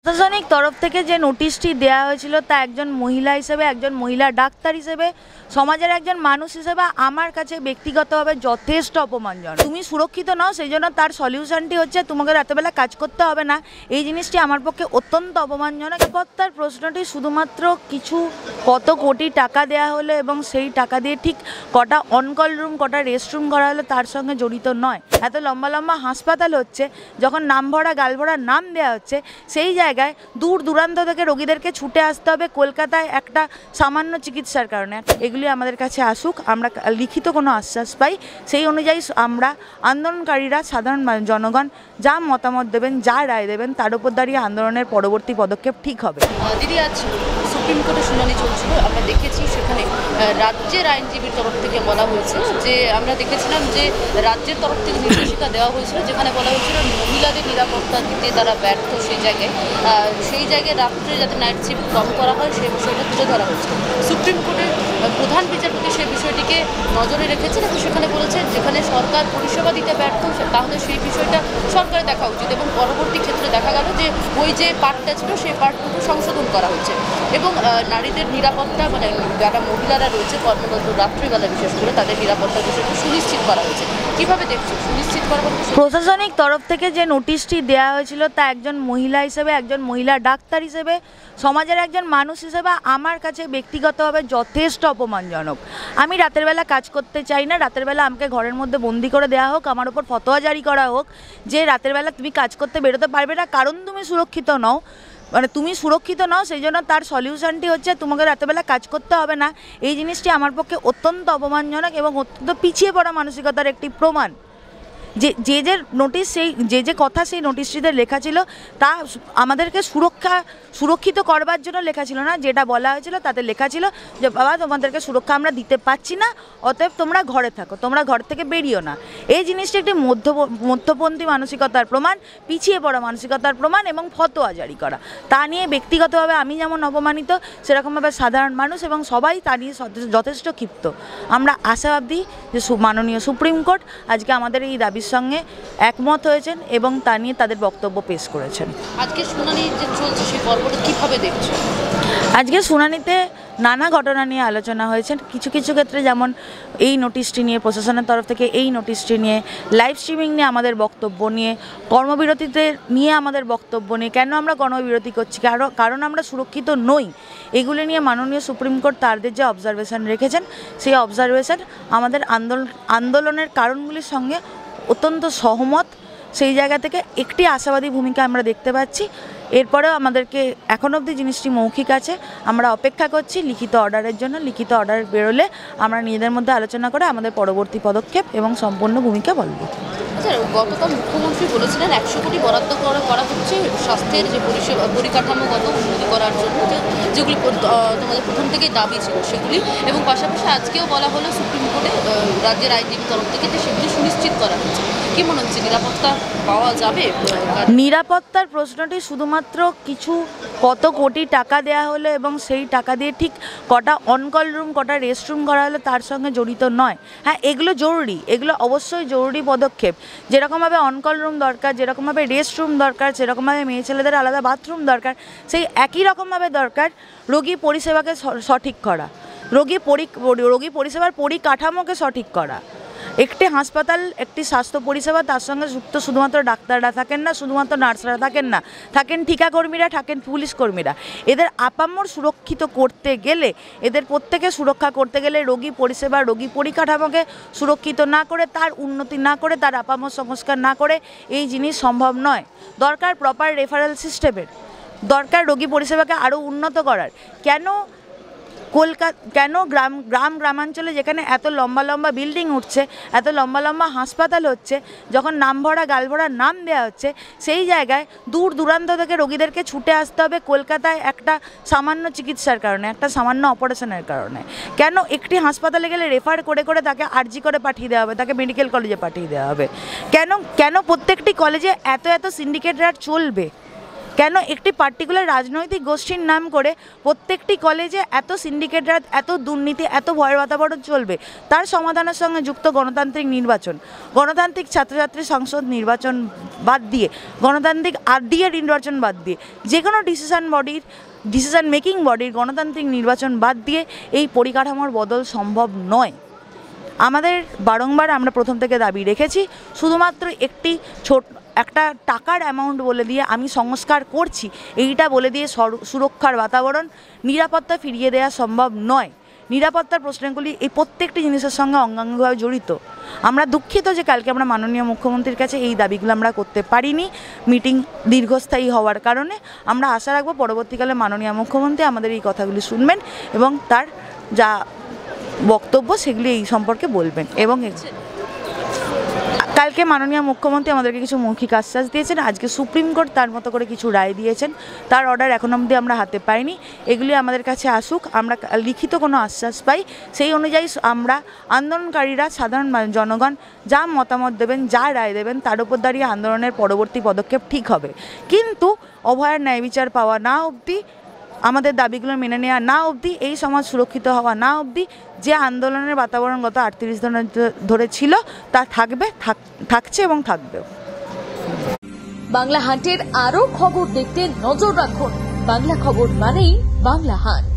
প্রশাসনিক তরফ থেকে যে নোটিশটি দেওয়া হয়েছিল তা একজন মহিলা হিসেবে, একজন মহিলা ডাক্তার হিসেবে, সমাজের একজন মানুষ হিসেবে আমার কাছে ব্যক্তিগতভাবে যথেষ্ট অপমানজনক। তুমি সুরক্ষিত নও, সেই জন্য তার সলিউশনটি হচ্ছে তোমাকে রাতেবেলা কাজ করতে হবে না। এই জিনিসটি আমার পক্ষে অত্যন্ত অপমানজনক। নিরাপত্তার প্রশ্নটি শুধুমাত্র কিছু কত কোটি টাকা দেওয়া হলো এবং সেই টাকা দিয়ে ঠিক কটা অনকল রুম, কটা রেস্টরুম করা হলো তার সঙ্গে জড়িত নয়। এত লম্বা লম্বা হাসপাতাল হচ্ছে, যখন নাম ভরা গাল ভরা নাম দেওয়া হচ্ছে, সেই জায়গায় দূর দূরান্ত থেকে রোগীদেরকে ছুটে আসতে হবে কলকাতায় একটা সামান্য চিকিৎসার কারণে। এগুলি আমাদের কাছে আসুক, আমরা লিখিত কোনো আশ্বাস পাই, সেই অনুযায়ী আমরা আন্দোলনকারীরা, সাধারণ জনগণ যা মতামত দেবেন, যা রায় দেবেন, তার উপর দাঁড়িয়ে আন্দোলনের পরবর্তী পদক্ষেপ ঠিক হবে। দিদি, আজ সুপ্রিম কোর্টে শুনানি চলছিল, আমরা দেখেছি সেখানে রাজ্যের আইনজীবীর তরফ থেকে বলা হয়েছে যে আমরা দেখেছিলাম যে রাজ্যের তরফ থেকে নির্দেশিকা দেওয়া হয়েছিল, যেখানে বলা হয়েছিল মহিলাদের নিরাপত্তা দিতে তারা ব্যর্থ। সেই জায়গায় রাত্রে যাতে নাইট শিফট কম করা হয় সেই বিষয়টা তুলে ধরা হয়েছে। সুপ্রিম কোর্টের প্রধান বিচারপতি সেই বিষয়টিকে নজরে রেখেছেন এবং সেখানে বলেছেন যেখানে সরকার পরিষেবা দিতে ব্যর্থ তাহলে সেই বিষয়টা সরকারের দেখা উচিত। এবং পরবর্তী ক্ষেত্রে দেখা গেল যে ওই যে পার্টটা ছিল সেই পার্টটুকু সংশোধন করা হয়েছে এবং নারীদের নিরাপত্তা, মানে যারা মহিলারা রয়েছে কর্মরত রাত্রিবেলা বিশেষ করে, তাদের নিরাপত্তার বিষয়টা সুনিশ্চিত করা হয়েছে। কীভাবে দেখছো সুনিশ্চিত করা? প্রশাসনিক তরফ থেকে যে নোটিশটি দেওয়া হয়েছিল তা একজন মহিলা হিসেবে, একজন মহিলা ডাক্তার হিসেবে, সমাজের একজন মানুষ হিসেবে আমার কাছে ব্যক্তিগতভাবে যথেষ্ট অপমানজনক। আমি রাতের বেলা কাজ করতে চাই না, রাতের বেলা আমাকে ঘরের মধ্যে বন্দি করে দেওয়া হোক, আমার ওপর ফতোয়া জারি করা হোক যে রাতের বেলা তুমি কাজ করতে বেরোতে পারবে না, কারণ তুমি সুরক্ষিত নও। মানে তুমি সুরক্ষিত নও, সেই জন্য তার সলিউশনটি হচ্ছে তোমাকে রাতেবেলা কাজ করতে হবে না। এই জিনিসটি আমার পক্ষে অত্যন্ত অপমানজনক এবং অত্যন্ত পিছিয়ে পড়া মানসিকতার একটি প্রমাণ। যে নোটিশ, যে কথা সেই নোটিশটিতে লেখা ছিল তা আমাদেরকে সুরক্ষিত করবার জন্য লেখা ছিল না। যেটা বলা হয়েছিল তাতে লেখা ছিল যে বাবা, তোমাদেরকে সুরক্ষা আমরা দিতে পারছি না, অতএব তোমরা ঘরে থাকো, তোমরা ঘর থেকে বেরিও না। এই জিনিসটি একটি মধ্যপন্থী মানসিকতার প্রমাণ, পিছিয়ে পড়া মানসিকতার প্রমাণ এবং ফতোয়া জারি করা। তা নিয়ে ব্যক্তিগতভাবে আমি যেমন অপমানিত, সেরকমভাবে সাধারণ মানুষ এবং সবাই তা নিয়ে যথেষ্ট ক্ষিপ্ত। আমরা আশাবাদী যে মাননীয় সুপ্রিম কোর্ট আজকে আমাদের এই দাবির সঙ্গে একমত হয়েছেন এবং তা নিয়ে তাদের বক্তব্য পেশ করেছেন। আজকে শুনানি যে চলছে সেই পর্বটা কীভাবে দেখছো? আজকে শুনানিতে নানা ঘটনা নিয়ে আলোচনা হয়েছে। কিছু কিছু ক্ষেত্রে যেমন এই নোটিশটি নিয়ে, প্রশাসনের তরফ থেকে এই নোটিশটি নিয়ে, লাইভ স্ট্রিমিং নিয়ে আমাদের বক্তব্য নিয়ে, কর্মবিরতিতে নিয়ে আমাদের বক্তব্য নিয়ে, কেন আমরা কর্মবিরতি করছি, কারণ আমরা সুরক্ষিত নই, এগুলি নিয়ে মাননীয় সুপ্রিম কোর্ট তাদের যে অবজারভেশন রেখেছেন সেই অবজারভেশন আমাদের আন্দোলনের কারণগুলির সঙ্গে অত্যন্ত সহমত। সেই জায়গা থেকে একটি আশাবাদী ভূমিকা আমরা দেখতে পাচ্ছি। এরপরেও আমাদেরকে এখন অবধি জিনিসটি মৌখিক আছে, আমরা অপেক্ষা করছি লিখিত অর্ডারের জন্য। লিখিত অর্ডার বেরোলে আমরা নিজেদের মধ্যে আলোচনা করে আমাদের পরবর্তী পদক্ষেপ এবং সম্পূর্ণ ভূমিকা বলব। আচ্ছা, গতকাল মুখ্যমন্ত্রী বলেছিলেন 100 কোটি বরাদ্দ করা হচ্ছে স্বাস্থ্যের যে পরিকাঠামোগত উন্নতি করার জন্য, যেগুলি তোমাদের প্রথম থেকেই দাবি ছিল সেগুলি, এবং পাশাপাশি আজকেও বলা হলো সুপ্রিম কোর্টে রাজ্যের আইনজীবীর তরফ থেকে যে সেগুলি সুনিশ্চিত করা হচ্ছে। কী মনে হচ্ছে নিরাপত্তা পাওয়া যাবে? নিরাপত্তার প্রশ্নটি শুধুমাত্র কিছু কত কোটি টাকা দেওয়া হলো এবং সেই টাকা দিয়ে ঠিক কটা অনকল রুম, কটা রেস্টরুম করা হলো তার সঙ্গে জড়িত নয়। হ্যাঁ, এগুলো জরুরি, এগুলো অবশ্যই জরুরি পদক্ষেপ। যেরকমভাবে অনকল রুম দরকার, যেরকমভাবে রেস্টরুম দরকার, সেরকমভাবে মেয়ে ছেলেদের আলাদা বাথরুম দরকার, সেই একই রকমভাবে দরকার রোগী পরিষেবাকে সঠিক করা, রোগী পরিষেবার পরিকাঠামোকে সঠিক করা। একটি হাসপাতাল, একটি স্বাস্থ্য পরিষেবা, তার সঙ্গে যুক্ত শুধুমাত্র ডাক্তাররা থাকেন না, শুধুমাত্র নার্সরা থাকেন না, থাকেন ঠিকাকর্মীরা, থাকেন পুলিশ কর্মীরা। এদের আপামর সুরক্ষিত করতে গেলে, এদের প্রত্যেকে সুরক্ষা করতে গেলে রোগী পরিষেবা, রোগী পরিকাঠামোকে সুরক্ষিত না করে, তার উন্নতি না করে, তার আপামর সংস্কার না করে এই জিনিস সম্ভব নয়। দরকার প্রপার রেফারেল সিস্টেমের, দরকার রোগী পরিষেবাকে আরও উন্নত করার। কেন গ্রামাঞ্চলে যেখানে এত লম্বা লম্বা বিল্ডিং উঠছে, এত লম্বা লম্বা হাসপাতাল হচ্ছে, যখন নাম ভরা গাল ভরা নাম দেওয়া হচ্ছে, সেই জায়গায় দূর দূরান্ত থেকে রোগীদেরকে ছুটে আসতে হবে কলকাতায় একটা সামান্য চিকিৎসার কারণে, একটা সামান্য অপারেশনের কারণে। কেন একটি হাসপাতালে গেলে রেফার করে তাকে আরজি করে পাঠিয়ে দেওয়া হবে, তাকে মেডিকেল কলেজে পাঠিয়ে দেওয়া হবে? কেন প্রত্যেকটি কলেজে এত সিন্ডিকেটরা চলবে? কেন একটি পার্টিকুলার রাজনৈতিক গোষ্ঠীর নাম করে প্রত্যেকটি কলেজে এত সিন্ডিকেট রাজ, এত দুর্নীতি, এত ভয়ের বাতাবরণ চলবে? তার সমাধানের সঙ্গে যুক্ত গণতান্ত্রিক নির্বাচন, গণতান্ত্রিক ছাত্রছাত্রী সংসদ নির্বাচন বাদ দিয়ে, গণতান্ত্রিক RDA নির্বাচন বাদ দিয়ে, যে কোনো ডিসিশন মেকিং বডির গণতান্ত্রিক নির্বাচন বাদ দিয়ে এই পরিকাঠামোর বদল সম্ভব নয়। আমাদের বারংবার আমরা প্রথম থেকে দাবি রেখেছি, শুধুমাত্র একটা টাকার অ্যামাউন্ট বলে দিয়ে আমি সংস্কার করছি এইটা বলে দিয়ে সুরক্ষার বাতাবরণ, নিরাপত্তা ফিরিয়ে দেওয়া সম্ভব নয়। নিরাপত্তার প্রশ্নগুলি এই প্রত্যেকটি জিনিসের সঙ্গে অঙ্গাঙ্গভাবে জড়িত। আমরা দুঃখিত যে কালকে আমরা মাননীয় মুখ্যমন্ত্রীর কাছে এই দাবিগুলো আমরা করতে পারিনি, মিটিং দীর্ঘস্থায়ী হওয়ার কারণে। আমরা আশা রাখবো পরবর্তীকালে মাননীয় মুখ্যমন্ত্রী আমাদের এই কথাগুলি শুনবেন এবং তার যা বক্তব্য সেগুলি এই সম্পর্কে বলবেন। এবং কালকে মাননীয় মুখ্যমন্ত্রী আমাদেরকে কিছু মৌখিক আশ্বাস দিয়েছেন, আজকে সুপ্রিম কোর্ট তার মতো করে কিছু রায় দিয়েছেন, তার অর্ডার এখন অবধি আমরা হাতে পাইনি। এগুলি আমাদের কাছে আসুক, আমরা লিখিত কোনো আশ্বাস পাই, সেই অনুযায়ী আমরা আন্দোলনকারীরা, সাধারণ জনগণ যা মতামত দেবেন, যা রায় দেবেন তার উপর দাঁড়িয়ে আন্দোলনের পরবর্তী পদক্ষেপ ঠিক হবে। কিন্তু অভয়ার ন্যায় বিচার পাওয়া না অবধি, আমাদের দাবিগুলো মেনে নেওয়া না অবধি, এই সমাজ সুরক্ষিত হওয়া না অবধি যে আন্দোলনের বাতাবরণ গত 38 দিন ধরে ছিল তা থাকছে এবং থাকবে। বাংলা হান্টের আরো খবর দেখতে নজর রাখুন। বাংলা খবর মানেই বাংলা হান্ট।